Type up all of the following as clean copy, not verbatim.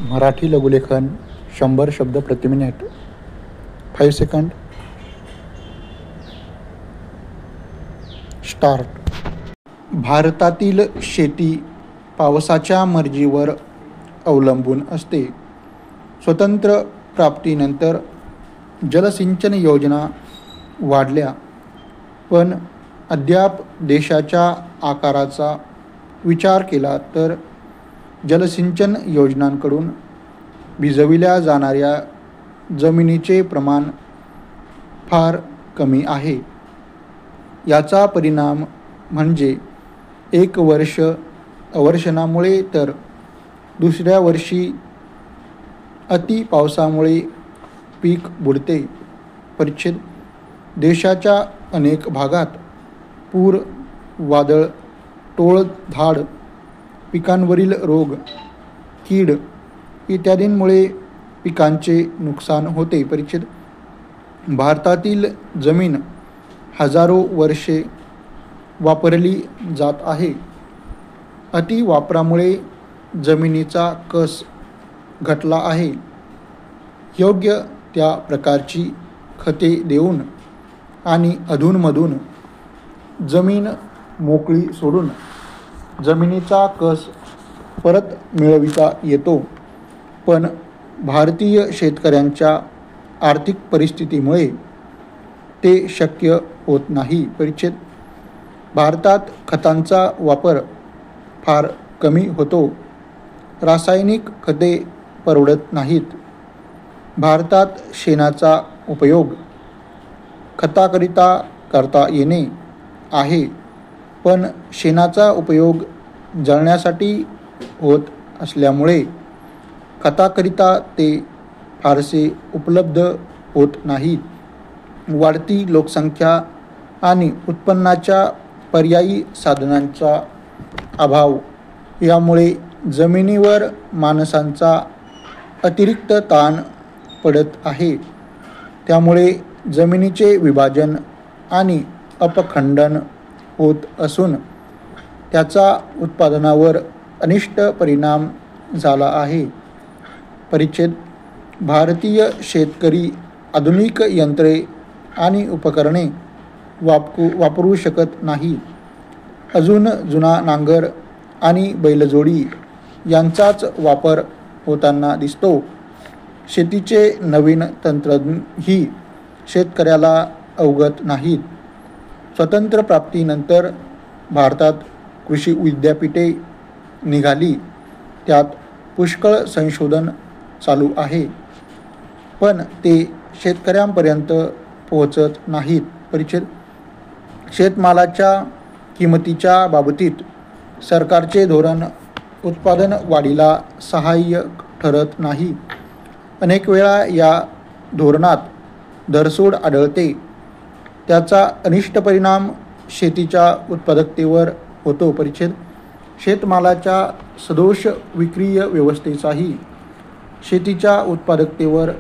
मराठी लघुलेखन 100 शब्द प्रति minute. 5 second. Start. भारतातील शेती पावसाच्या मर्जीवर अवलंबून असते. स्वतंत्र प्राप्तीनंतर जलसिंचन योजना वाढल्या, पण अद्याप देशाच्या आकाराचा विचार केला तर जलसिंचन योजनांकडून भिजविल्या जाणाऱ्या जमिनीचे प्रमाण फार कमी आहे. याचा परिणाम म्हणजे एक वर्ष अवर्षणामुळे तर दुसऱ्या वर्षी अति पावसामुळे पीक बुडते. परिच्छेद. देशाच्या अनेक भागात पूर, वादळ, टोळधाड, पिकांवरील रोग, कीड इत्यादींमुळे पिकांचे नुकसान होते. परिच्छेद. भारतातील जमीन हजारो वर्षे वापरली जात आहे. अतिवापरामुळे जमिनीचा कस घटला आहे. योग्य त्या प्रकारची खते देऊन आणि अधूनमधून जमीन मोकळी सोडून जमिनीचा कस परत मिळविता येतो, पण भारतीय शेतकऱ्यांच्या आर्थिक परिस्थितीमुळे ते शक्य होत नाही. परिच्छेद. भारतात खतांचा वापर फार कमी होतो. रासायनिक खते परवडत नाहीत. भारतात शेणाचा उपयोग खताकरिता करता येणे आहे, पण शेणाचा उपयोग जळण्यासाठी होत असल्यामुळे खताकरिता ते फारसे उपलब्ध होत नाहीत. वाढती लोकसंख्या आणि उत्पन्नाच्या पर्यायी साधनांचा अभाव यामुळे जमिनीवर माणसांचा अतिरिक्त ताण पडत आहे. त्यामुळे जमिनीचे विभाजन आणि अपखंडन होत असून त्याचा उत्पादनावर अनिष्ट परिणाम झाला आहे. परिच्छेद. भारतीय शेतकरी आधुनिक यंत्रे आणि उपकरणे वापरू शकत नाही. अजून जुना नांगर आणि बैलजोडी यांचाच वापर होताना दिसतो. शेतीचे नवीन तंत्रही शेतकऱ्याला अवगत नाहीत. स्वतंत्र प्राप्तीनंतर भारतात कृषी विद्यापीठे निघाली. त्यात पुष्कळ संशोधन चालू आहे, पण ते शेतकऱ्यांपर्यंत पोहोचत नाहीत. परिच्छेद. शेतमालाच्या किमतीच्या बाबतीत सरकारचे धोरण उत्पादन वाढीला सहाय्यक ठरत नाही. अनेक वेळा या धोरणात धरसोड आढळते. त्याचा अनिष्ट परिणाम शेतीच्या उत्पादकतेवर होतो. परिच्छेद. शेतमालाच्या सदोष विक्रीय व्यवस्थेचाही शेतीच्या उत्पादकतेवर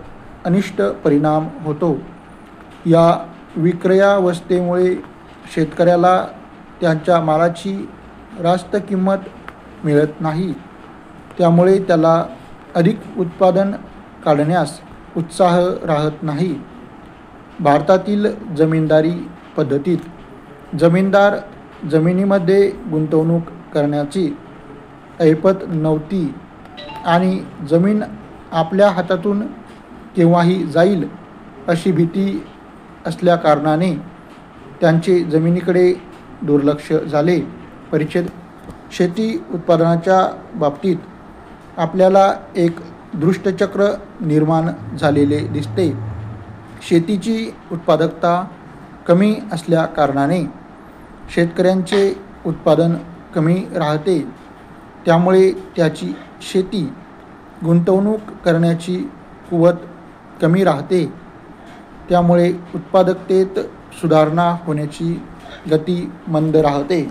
अनिष्ट परिणाम होतो. या विक्रयावस्थेमुळे शेतकऱ्याला त्यांच्या मालाची रास्त किंमत मिळत नाही. त्यामुळे त्याला अधिक उत्पादन काढण्यास उत्साह राहत नाही. भारतातील जमीनदारी पद्धतीत जमीनदार जमिनीमध्ये गुंतवणूक करण्याची ऐपत नव्हती आणि जमीन आपल्या हातातून केव्हाही जाईल अशी भीती असल्याकारणाने त्यांचे जमिनीकडे दुर्लक्ष झाले. परिच्छेद. शेती उत्पादनाच्या बाबतीत आपल्याला एक दृष्टचक्र निर्माण झालेले दिसते. शेतीची उत्पादकता कमी असल्याकारणाने शेतकऱ्यांचे उत्पादन कमी राहते. त्यामुळे त्याची शेती गुंतवणूक करण्याची कुवत कमी राहते. त्यामुळे उत्पादकतेत सुधारणा होण्याची गती मंद राहते.